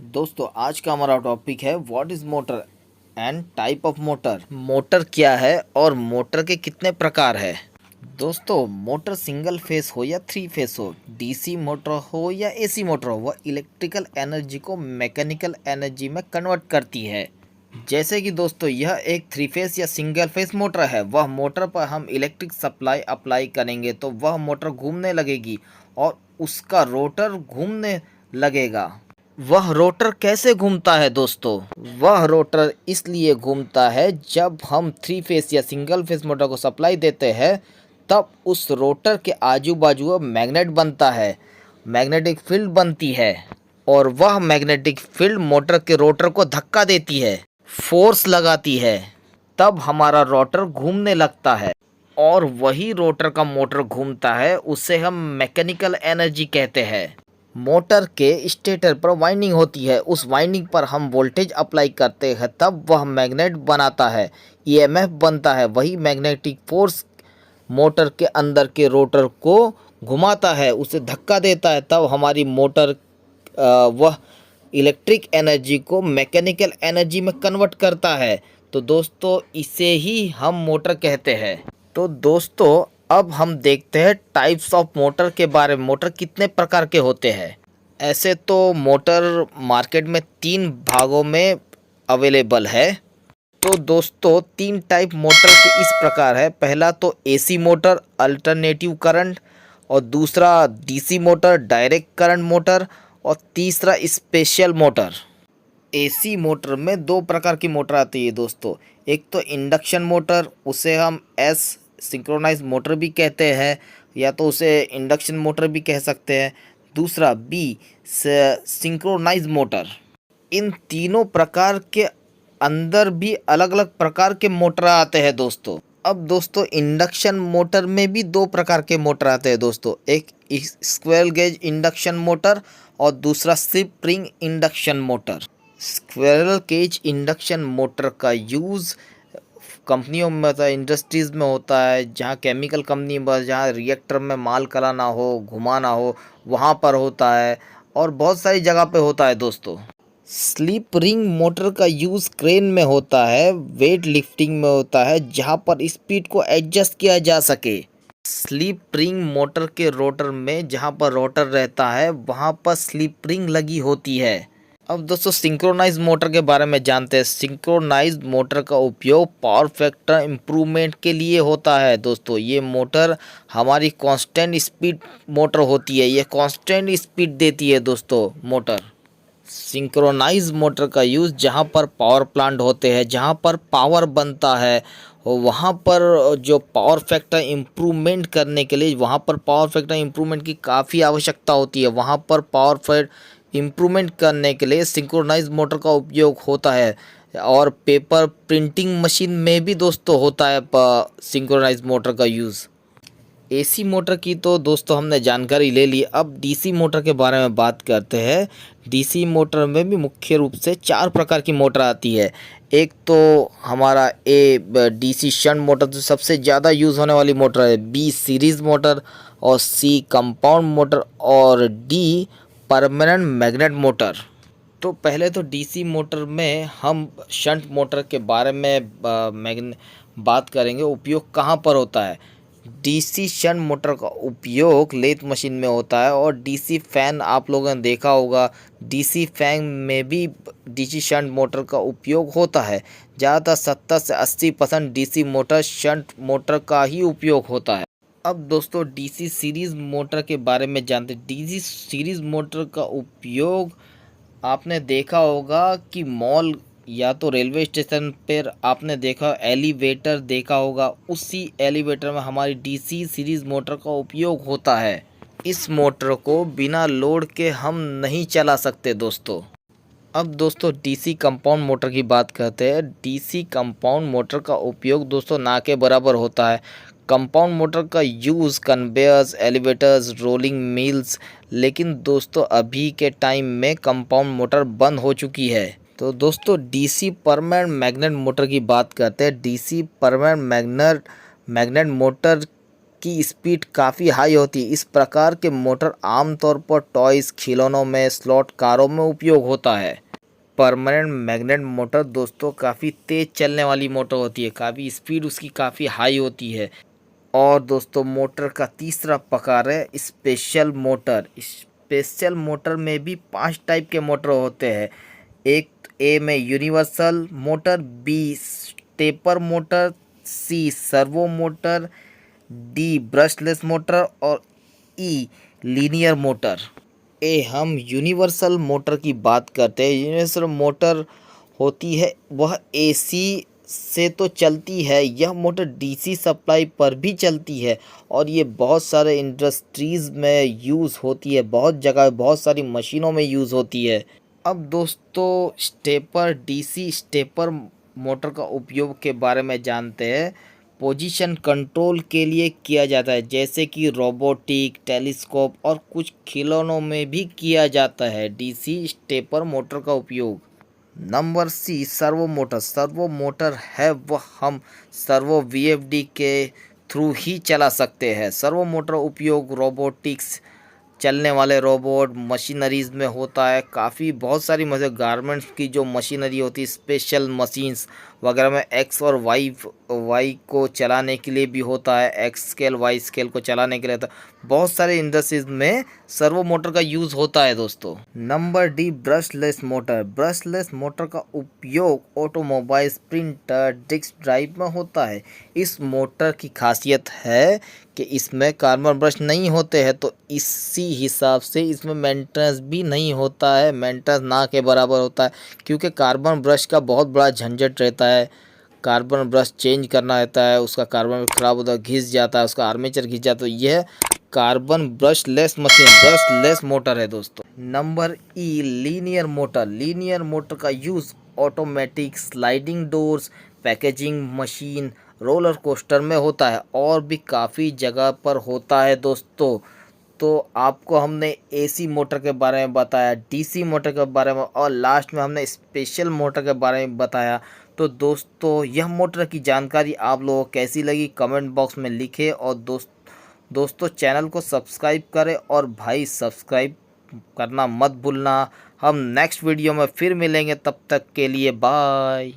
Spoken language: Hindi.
दोस्तों आज का हमारा टॉपिक है what is motor and type of motor. Motor क्या है और मोटर के कितने प्रकार है। दोस्तों मोटर सिंगल फेस हो या थ्री फेस हो, डीसी मोटर हो या एसी मोटर हो, वह इलेक्ट्रिकल एनर्जी को मैकेनिकल एनर्जी में कन्वर्ट करती है। जैसे कि दोस्तों यह एक थ्री फेस या सिंगल फेस मोटर है। वह मोटर पर हम इलेक्ट्रिक सप्लाई अप्लाई करेंगे तो वह मोटर घूमने लगेगी और उसका रोटर घूमने लगेगा। वह रोटर कैसे घूमता है दोस्तों? वह रोटर इसलिए घूमता है जब हम थ्री फेस या सिंगल फेस मोटर को सप्लाई देते हैं तब उस रोटर के आजू बाजू मैग्नेट बनता है, मैग्नेटिक फील्ड बनती है और वह मैग्नेटिक फील्ड मोटर के रोटर को धक्का देती है, फोर्स लगाती है, तब हमारा रोटर घूमने लगता है और वही रोटर का मोटर घूमता है, उसे हम मैकेनिकल एनर्जी कहते हैं। मोटर के स्टेटर पर वाइंडिंग होती है, उस वाइंडिंग पर हम वोल्टेज अप्लाई करते हैं तब वह मैग्नेट बनाता है, ईएमएफ बनता है। वही मैग्नेटिक फोर्स मोटर के अंदर के रोटर को घुमाता है, उसे धक्का देता है, तब हमारी मोटर वह इलेक्ट्रिक एनर्जी को मैकेनिकल एनर्जी में कन्वर्ट करता है। तो दोस्तों इसे ही हम मोटर कहते हैं। तो दोस्तों अब हम देखते हैं टाइप्स ऑफ मोटर के बारे में। मोटर कितने प्रकार के होते हैं? ऐसे तो मोटर मार्केट में तीन भागों में अवेलेबल है। तो दोस्तों तीन टाइप मोटर के इस प्रकार है। पहला तो एसी मोटर अल्टरनेटिव करंट, और दूसरा DC motor direct current motor, और तीसरा स्पेशल मोटर। एसी मोटर में दो प्रकार की मोटर आती है दोस्तों। एक तो इंडक्शन मोटर, उसे हम एस सिंक्रोनाइज मोटर भी कहते हैं या तो उसे इंडक्शन मोटर भी कह सकते हैं। दूसरा बी सिंक्रोनाइज मोटर। इन तीनों प्रकार के अंदर भी अलग अलग प्रकार के मोटर आते हैं दोस्तों। अब दोस्तों इंडक्शन मोटर में भी दो प्रकार के मोटर आते हैं दोस्तों। एक स्क्वेरल गेज इंडक्शन मोटर और दूसरा slip ring induction motor. Squirrel cage induction motor का यूज़ कंपनियों में होता है, इंडस्ट्रीज़ में होता है, जहाँ केमिकल कंपनी में जहाँ रिएक्टर में माल कराना हो, घुमाना हो, वहाँ पर होता है और बहुत सारी जगह पे होता है दोस्तों। स्लिप रिंग मोटर का यूज़ क्रेन में होता है, वेट लिफ्टिंग में होता है, जहाँ पर स्पीड को एडजस्ट किया जा सके। स्लिप रिंग मोटर के रोटर में जहाँ पर रोटर रहता है वहाँ पर स्लिप रिंग लगी होती है। अब दोस्तों सिंक्रोनाइज मोटर के बारे में जानते हैं। सिंक्रोनाइज मोटर का उपयोग पावर फैक्टर इम्प्रूवमेंट के लिए होता है दोस्तों। ये मोटर हमारी कांस्टेंट स्पीड मोटर होती है, ये कांस्टेंट स्पीड देती है दोस्तों मोटर। सिंक्रोनाइज मोटर का यूज़ जहाँ पर पावर प्लांट होते हैं, जहाँ पर पावर बनता है, वहाँ पर जो पावर फैक्टर इम्प्रूवमेंट करने के लिए, वहाँ पर पावर फैक्टर इम्प्रूवमेंट की काफ़ी आवश्यकता होती है, वहाँ पर पावर फैक्टर इम्प्रूवमेंट करने के लिए सिंक्रोनाइज मोटर का उपयोग होता है। और पेपर प्रिंटिंग मशीन में भी दोस्तों होता है सिंक्रोनाइज मोटर का यूज़। एसी मोटर की तो दोस्तों हमने जानकारी ले ली। अब डीसी मोटर के बारे में बात करते हैं। डीसी मोटर में भी मुख्य रूप से चार प्रकार की मोटर आती है। एक तो हमारा डीसी शंट मोटर जो सबसे ज़्यादा यूज़ होने वाली मोटर है, बी सीरीज़ मोटर, और सी कंपाउंड मोटर, और डी परमानेंट मैग्नेट मोटर। तो पहले तो डीसी मोटर में हम शंट मोटर के बारे में बात करेंगे। उपयोग कहाँ पर होता है? डीसी शंट मोटर का उपयोग लेथ मशीन में होता है, और डीसी फैन आप लोगों ने देखा होगा, डीसी फैन में भी डीसी शंट मोटर का उपयोग होता है। ज़्यादातर 70 से 80% डीसी मोटर शंट मोटर का ही उपयोग होता है। अब दोस्तों डीसी सीरीज़ मोटर के बारे में जानते हैं। डीसी सीरीज़ मोटर का उपयोग आपने देखा होगा कि मॉल या तो रेलवे स्टेशन पर आपने देखा एलिवेटर देखा होगा, उसी एलिवेटर में हमारी डीसी सीरीज़ मोटर का उपयोग होता है। इस मोटर को बिना लोड के हम नहीं चला सकते दोस्तों। अब दोस्तों डीसी कंपाउंड मोटर की बात करते हैं। डीसी कंपाउंड मोटर का उपयोग दोस्तों ना के बराबर होता है। कंपाउंड मोटर का use conveyors, elevators, rolling mills, लेकिन दोस्तों अभी के टाइम में कंपाउंड मोटर बंद हो चुकी है। तो दोस्तों डीसी परमानेंट मैग्नेट मोटर की बात करते हैं। डीसी परमानेंट मैग्नेट मोटर की स्पीड काफ़ी हाई होती है। इस प्रकार के मोटर आमतौर पर टॉयज़, खिलौनों में, स्लॉट कारों में उपयोग होता है। परमानेंट मैग्नेट मोटर दोस्तों काफ़ी तेज़ चलने वाली मोटर होती है, काफ़ी स्पीड उसकी काफ़ी हाई होती है। और दोस्तों मोटर का तीसरा प्रकार है स्पेशल मोटर। स्पेशल मोटर में भी 5 टाइप के मोटर होते हैं। एक ए में universal motor, B stepper motor, C servo motor, D brushless motor और ई लीनियर मोटर। हम यूनिवर्सल मोटर की बात करते हैं। यूनिवर्सल मोटर होती है वह एसी से तो चलती है, यह मोटर डीसी सप्लाई पर भी चलती है और ये बहुत सारे इंडस्ट्रीज़ में यूज़ होती है, बहुत जगह बहुत सारी मशीनों में यूज़ होती है। अब दोस्तों स्टेपर डीसी स्टेपर मोटर का उपयोग के बारे में जानते हैं। पोजीशन कंट्रोल के लिए किया जाता है, जैसे कि रोबोटिक, टेलीस्कोप और कुछ खिलौनों में भी किया जाता है डीसी स्टेपर मोटर का उपयोग। Number C servo motor. Servo motor है वह हम सर्वो वीएफडी के थ्रू ही चला सकते हैं। सर्वो मोटर उपयोग रोबोटिक्स, चलने वाले रोबोट, मशीनरीज़ में होता है। काफ़ी बहुत सारी मतलब गारमेंट्स की जो मशीनरी होती है, स्पेशल मशीन्स वगैरह में एक्स और वाई को चलाने के लिए भी होता है, एक्स स्केल वाई स्केल को चलाने के लिए होता है। बहुत सारे इंडस्ट्रीज में सर्वो मोटर का यूज़ होता है दोस्तों। Number D brushless motor. Brushless motor का उपयोग ऑटोमोबाइल्स, प्रिंटर, डिस्क ड्राइव में होता है। इस मोटर की खासियत है कि इसमें कार्बन ब्रश नहीं होते हैं, तो इसी हिसाब से इसमें मेंटेनेंस भी नहीं होता है, मेंटेनेंस ना के बराबर होता है, क्योंकि कार्बन ब्रश का बहुत बड़ा झंझट रहता है। कार्बन ब्रश चेंज करना रहता है, उसका कार्बन ख़राब होता है, घिस जाता है, उसका आर्मेचर घिस जाता है। तो यह carbon brushless machine, brushless motor है दोस्तों। Number E linear motor. Linear motor का use automatic, sliding doors, packaging machine, roller coaster में होता है और भी काफ़ी जगह पर होता है दोस्तों। तो आपको हमने एसी मोटर के बारे में बताया, डीसी मोटर के बारे में और लास्ट में हमने स्पेशल मोटर के बारे में बताया। तो दोस्तों यह मोटर की जानकारी आप लोगों को कैसी लगी कमेंट बॉक्स में लिखें और दोस्तों चैनल को सब्सक्राइब करें और भाई सब्सक्राइब करना मत भूलना। हम नेक्स्ट वीडियो में फिर मिलेंगे, तब तक के लिए बाय।